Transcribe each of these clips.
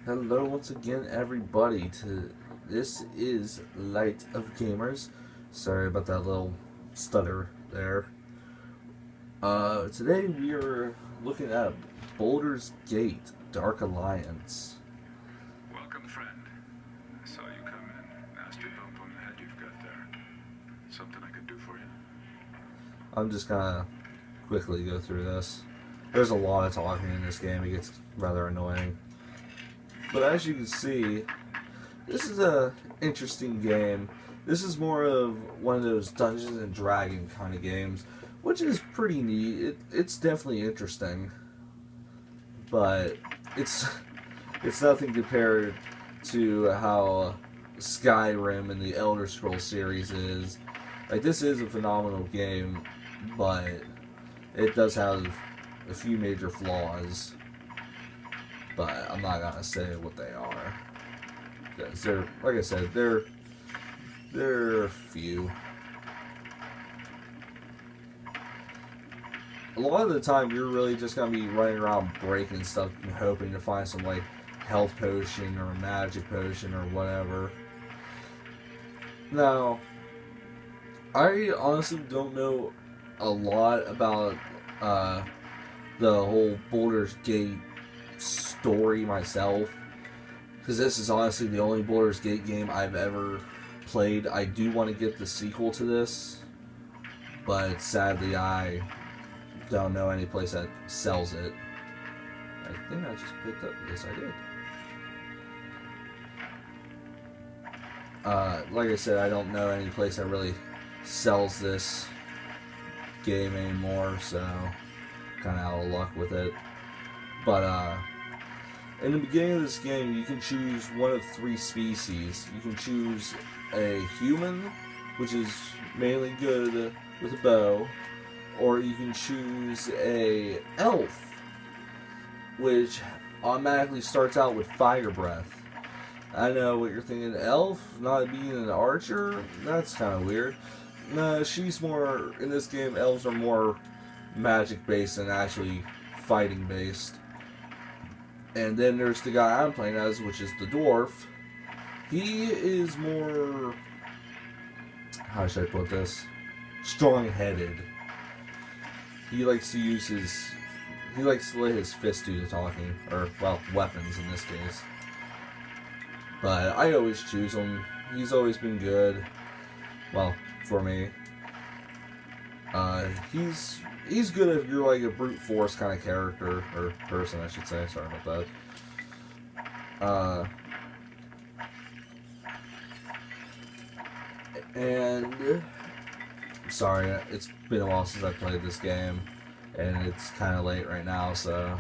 Hello once again, everybody. This is Light of Gamers. Sorry about that little stutter there. Today we are looking at Baldur's Gate: Dark Alliance. Welcome, friend. I saw you come in. Nasty bump on the head you've got there. Something I could do for you? I'm just gonna quickly go through this. There's a lot of talking in this game. It gets rather annoying. But as you can see, this is a interesting game. This is more of one of those Dungeons and Dragons kind of games, which is pretty neat. It's definitely interesting, but it's nothing compared to how Skyrim and the Elder Scrolls series is. Like, this is a phenomenal game, but it does have a few major flaws. But I'm not gonna say what they are, because they're, like I said, they're few. A lot of the time, you're really just gonna be running around breaking stuff and hoping to find some like health potion or magic potion or whatever. Now, I honestly don't know a lot about the whole Baldur's Gate story myself, because this is honestly the only Baldur's Gate game I've ever played. I do want to get the sequel to this, but sadly I don't know any place that sells it. I think I just picked up. Yes, I did. Like I said, I don't know any place that really sells this game anymore, so kind of out of luck with it. But in the beginning of this game, you can choose one of three species. You can choose a human, which is mainly good with a bow, or you can choose a elf, which automatically starts out with fire breath. I know what you're thinking, elf not being an archer? That's kind of weird. No, she's more, in this game, elves are more magic based than actually fighting based. And then there's the guy I'm playing as, which is the dwarf. He is more, how should I put this? Strong-headed. He likes to use he likes to let his fist do the talking. Or, well, weapons in this case. But I always choose him. He's always been good. Well, for me. He's good if you're like a brute force kind of character, or person I should say, sorry about that. And sorry, it's been a while since I played this game, and it's kind of late right now, so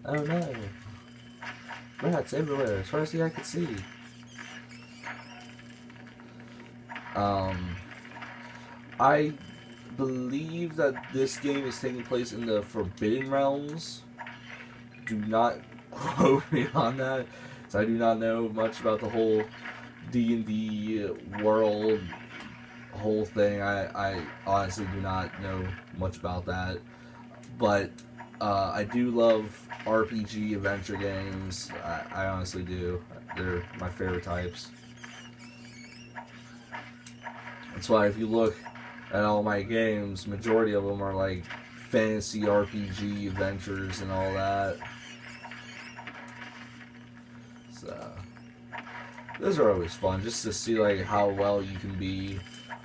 oh no, rats everywhere as far as the eye can see. I believe that this game is taking place in the Forbidden Realms. Do not quote me on that, so I do not know much about the whole D&D world, whole thing. I honestly do not know much about that, but I do love RPG adventure games. I honestly do. They're my favorite types. That's why if you look at all my games, majority of them are like fantasy RPG adventures and all that. So those are always fun, just to see like how well you can be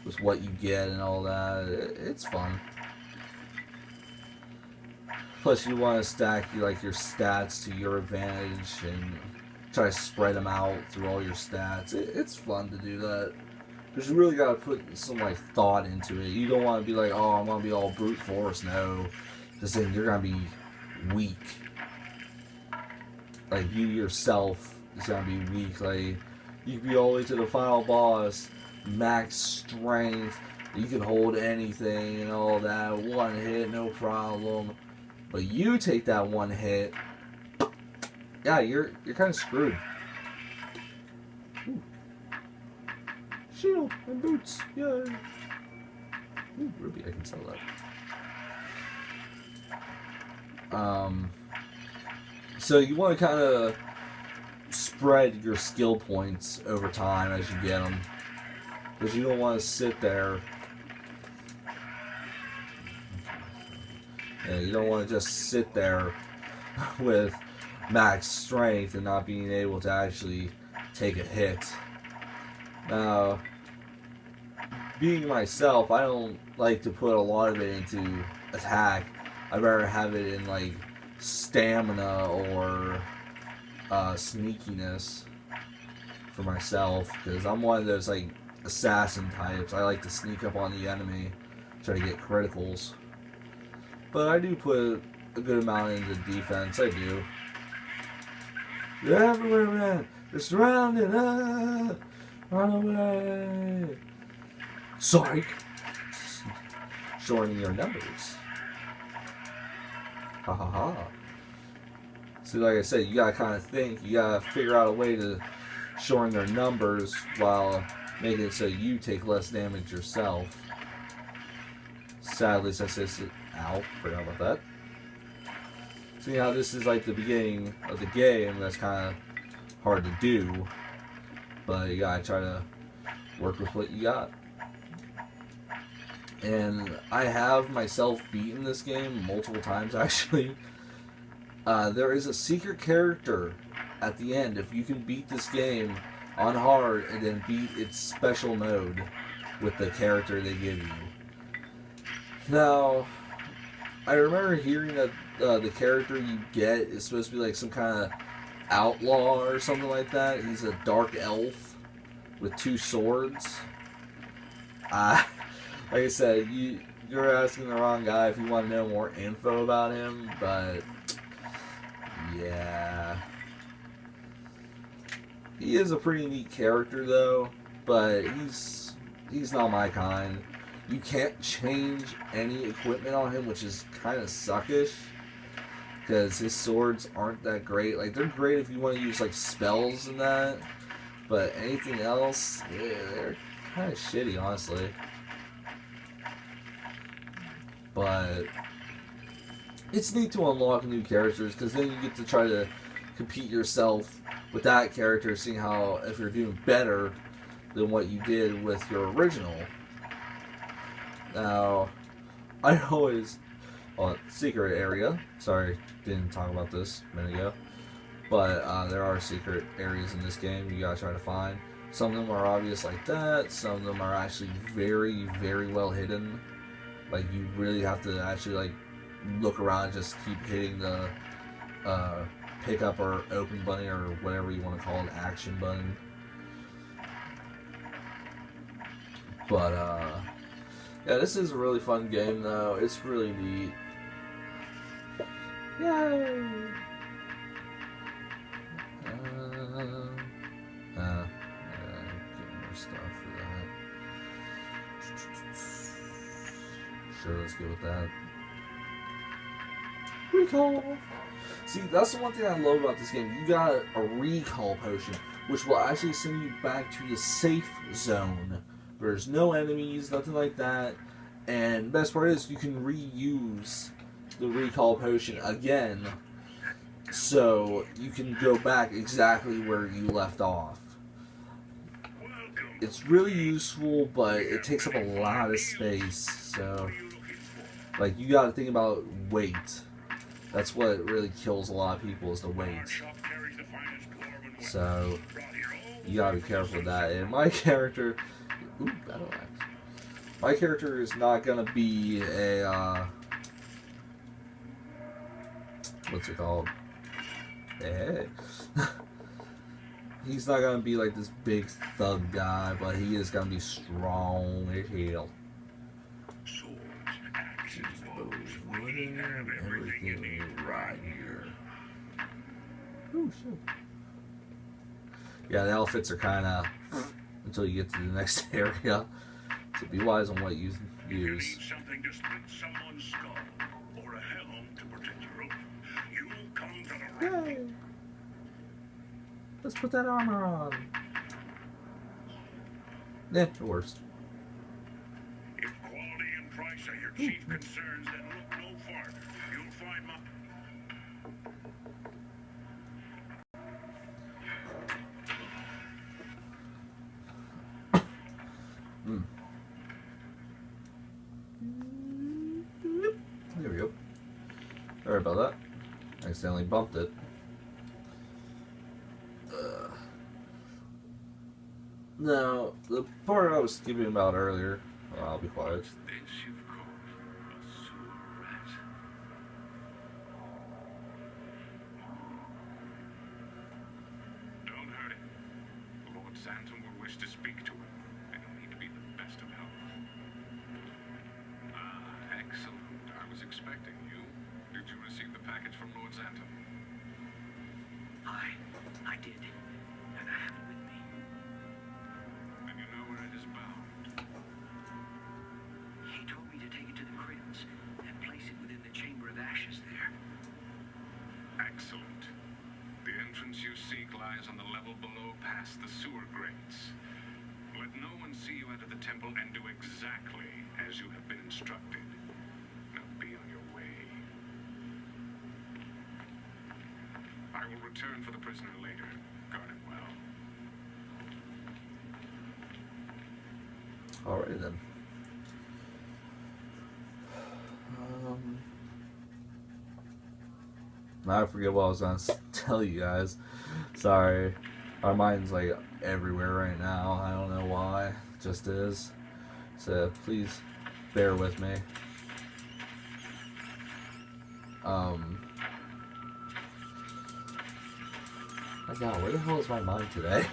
with what you get and all that. It's fun. Plus, you want to stack your stats to your advantage and try to spread them out through all your stats. It's fun to do that. Because you really got to put some like thought into it. You don't want to be like, oh, I'm going to be all brute force. No. Because then you're going to be weak. Like, you yourself is going to be weak. Like, you can be all the way to the final boss, max strength, you can hold anything and all that. One hit, no problem. But you take that one hit, yeah, you're kind of screwed. Ooh. Shield and boots, yay! Ooh, ruby, I can sell that. So you want to kind of spread your skill points over time as you get them. Because you don't want to sit there. Yeah, you don't want to just sit there with max strength and not being able to actually take a hit. Now, being myself, I don't like to put a lot of it into attack. I'd rather have it in like stamina or sneakiness for myself, because I'm one of those like assassin types. I like to sneak up on the enemy, try to get criticals. But I do put a good amount into defense. I do. You're everywhere, man. They're surrounded. Ah, run away. Sorry. Shortening your numbers. Ha ha ha. See, like I said, you gotta kind of think. You gotta figure out a way to shorten their numbers while making it so you take less damage yourself. Sadly, since this is... Ow, forgot about that. See how this is like the beginning of the game, that's kind of hard to do. But you gotta try to work with what you got. And I have myself beaten this game multiple times, actually. There is a secret character at the end. If you can beat this game on hard and then beat its special mode with the character they give you. Now, I remember hearing that the character you get is supposed to be like some kind of outlaw or something like that. He's a dark elf with 2 swords. Like I said, you're asking the wrong guy if you want to know more info about him, but yeah. He is a pretty neat character though, but he's not my kind. You can't change any equipment on him, which is kind of suckish, because his swords aren't that great. Like, they're great if you want to use like spells and that, but anything else, yeah, they're kind of shitty, honestly. But it's neat to unlock new characters, because then you get to try to compete yourself with that character, seeing how if you're doing better than what you did with your original. Now, I always... Well, secret area. Sorry, didn't talk about this a minute ago. But there are secret areas in this game you gotta try to find. Some of them are obvious like that. Some of them are actually very, very well hidden. Like, you really have to actually, like, look around and just keep hitting the pick up or open button or whatever you want to call it, action button. But, yeah, this is a really fun game, though. It's really neat. Yay! Get more stuff for that. Sure, let's go with that. Recall! See, that's the one thing I love about this game. You got a recall potion, which will actually send you back to the safe zone. There's no enemies, nothing like that. And the best part is you can reuse the recall potion again, so you can go back exactly where you left off. It's really useful, but it takes up a lot of space, so like, you gotta think about weight. That's what really kills a lot of people, is the weight. So you gotta be careful with that. And my character, ooh, battle axe. My character is not gonna be a what's it called? Hey. He's not gonna be like this big thug guy, but he is gonna be strong as hell. Everything right here. Oh shit. Yeah, the outfits are kind of until you get to the next area. So be wise on what you use. Something to split someone's skull or a helm to protect your own. You'll come to the right. Yay! Let's put that armor on. Yeah, it works. If quality and price are your chief concerns, then look no farther. You'll find my... about that. I accidentally bumped it. Now, the part I was skipping about earlier, well, I'll be quiet. What's this you've called a sewer rat? Don't hurt him. Lord Xantham will wish to speak to him, and he'll need to be in the best of health. Ah, excellent. I was expecting you. Did you receive the package from Lord Xantham? I did, and I have it with me. Then you know where it is bound. He told me to take it to the crypts and place it within the Chamber of Ashes there. Excellent. The entrance you seek lies on the level below past the sewer grates. Let no one see you enter the temple and do exactly as you have been instructed. Now be on your way. I will return for the prisoner later. Guard him well. Alright then. Now I forget what I was going to tell you guys. Sorry. Our mind's like everywhere right now. I don't know why. It just is. So please bear with me. My God, where the hell is my mind today?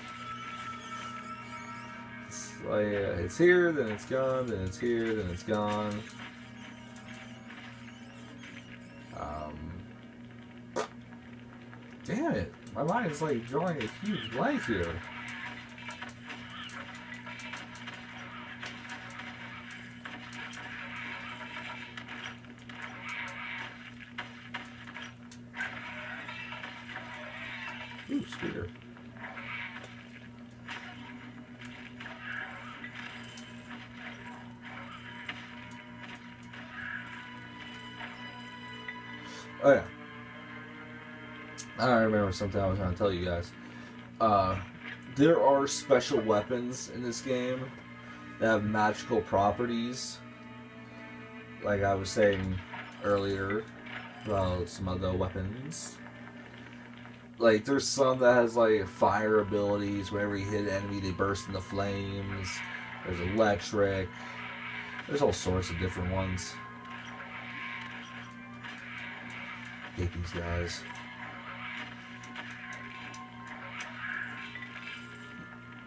It's like, it's here, then it's gone, then it's here, then it's gone. Damn it. My mind is like drawing a huge blank here. Ooh, spear. Oh yeah. I remember something I was going to tell you guys. There are special weapons in this game that have magical properties. Like I was saying earlier about some of the weapons. Like there's some that has like fire abilities. Whenever you hit an enemy, they burst into flames. There's electric. There's all sorts of different ones. I hate these guys.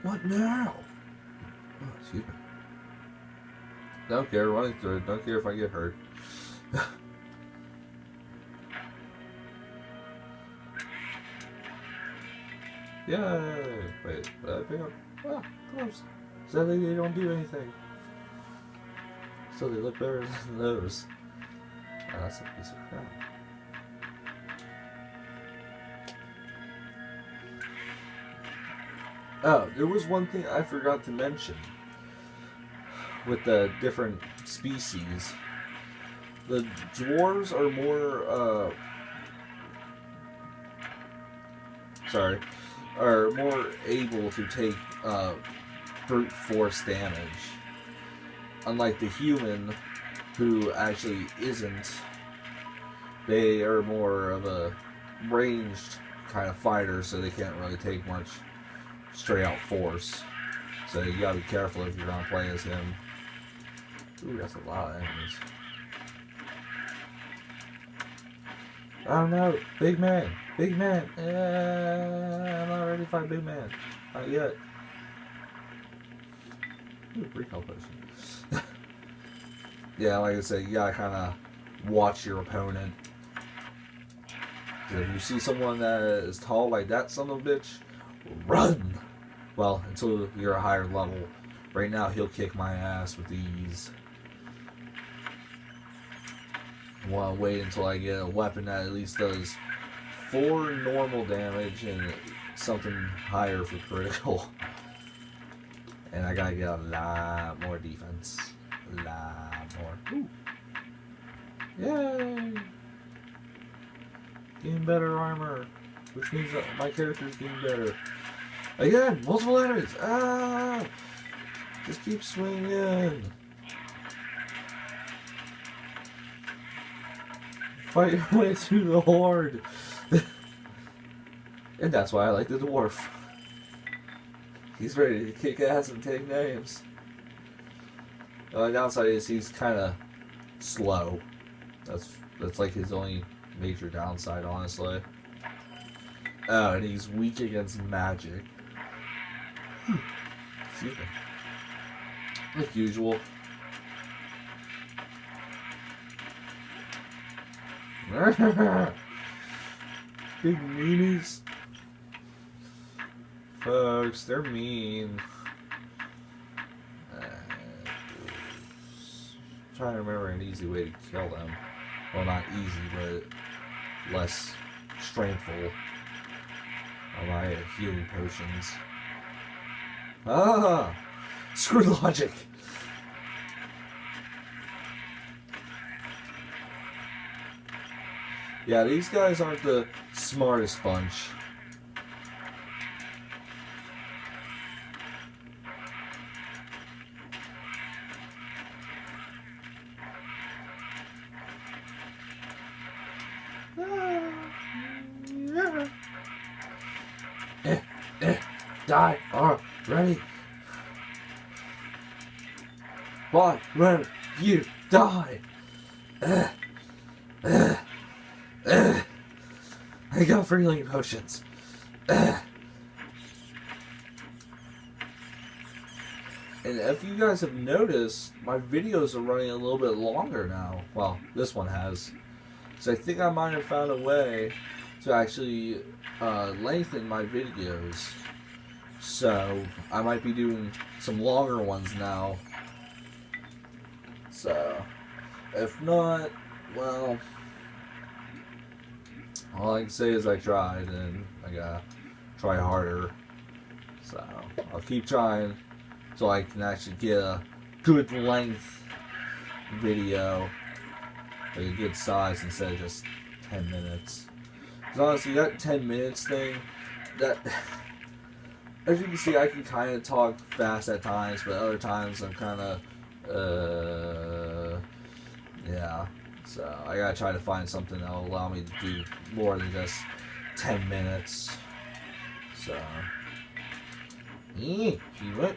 What now? Oh, excuse me. Don't care, running through it. Don't care if I get hurt. Yay! Wait, what did I pick up? Ah, gloves. Sadly, they don't do anything. So they look better than those. Oh, that's a piece of crap. Oh, there was one thing I forgot to mention with the different species. The dwarves are more, are more able to take brute force damage. Unlike the human, who actually isn't. They are more of a ranged kind of fighter, so they can't really take much straight out force. So you gotta be careful if you're gonna play as him. Ooh, that's a lot of enemies. Oh no, big man, big man. I'm not ready to fight big man. Not yet. Ooh, recall potion. Yeah, like I said, you gotta kind of watch your opponent. If you see someone that is tall like that son of a bitch, run! Well, until you're a higher level. Right now, he'll kick my ass with ease. I want to wait until I get a weapon that at least does 4 normal damage and something higher for critical. And I gotta get a lot more defense. A lot more. Ooh. Yay! Getting better armor. Which means that my character's getting better. Again, multiple enemies. Ah! Just keep swinging. Fight your way through the horde. And that's why I like the dwarf. He's ready to kick ass and take names. The downside is he's kind of slow. That's like his only major downside, honestly. Oh, and he's weak against magic. Excuse me. Like usual. Big meanies. Folks, they're mean. Trying to remember an easy way to kill them. Well, not easy, but less strengthful. Oh, my healing potions. Ah! Screw logic! Yeah, these guys aren't the smartest bunch. Die already. Why won't you die? I got healing potions. And if you guys have noticed, my videos are running a little bit longer now. Well, this one has. So I think I might have found a way to actually lengthen my videos. So I might be doing some longer ones now. So if not, well, all I can say is I tried, and I gotta try harder. So I'll keep trying so I can actually get a good length video, like a good size, instead of just 10 minutes. Because honestly, that 10 minutes thing, that, as you can see, I can kind of talk fast at times, but other times I'm kind of, yeah. So I gotta try to find something that'll allow me to do more than just 10 minutes. So, she went,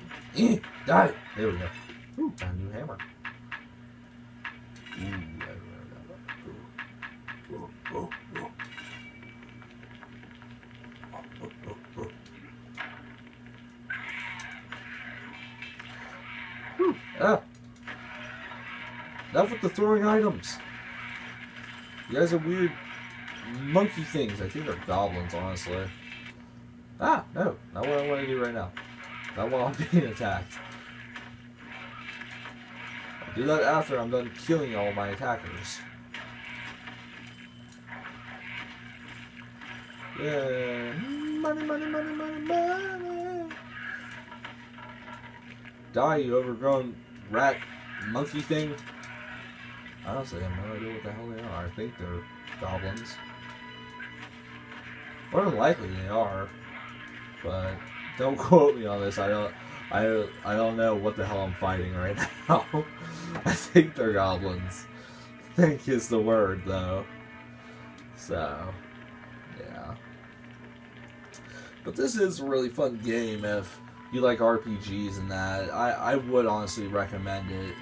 die. There we go. Ooh, got a new hammer. Ah. Enough with the throwing items. You guys are weird monkey things. I think they're goblins, honestly. Ah, no. Not what I want to do right now. Not while I'm being attacked. I'll do that after I'm done killing all my attackers. Yeah. Money, money, money, money, money. Die, you overgrown rat monkey thing. Honestly, I have no idea what the hell they are. I think they're goblins. More than likely they are, but don't quote me on this. I don't know what the hell I'm fighting right now. I think they're goblins. Think is the word, though. So, yeah. But this is a really fun game if you like RPGs and that. I would honestly recommend it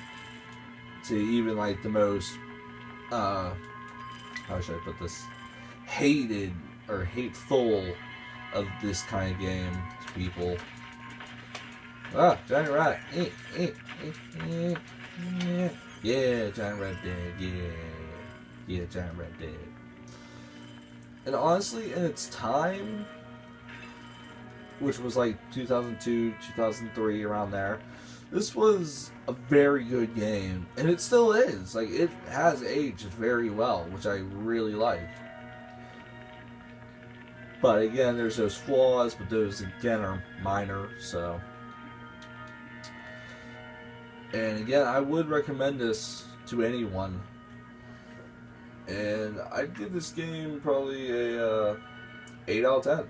to even like the most, how should I put this, hated or hateful of this kind of game to people. Ah, giant rat. Yeah, giant rat dead. Yeah, giant rat dead. And honestly, in its time, which was like 2002, 2003, around there, this was a very good game, and it still is. Like, it has aged very well, which I really like. But again, there's those flaws, but those again are minor, so. And again, I would recommend this to anyone. And I'd give this game probably a 8 out of 10.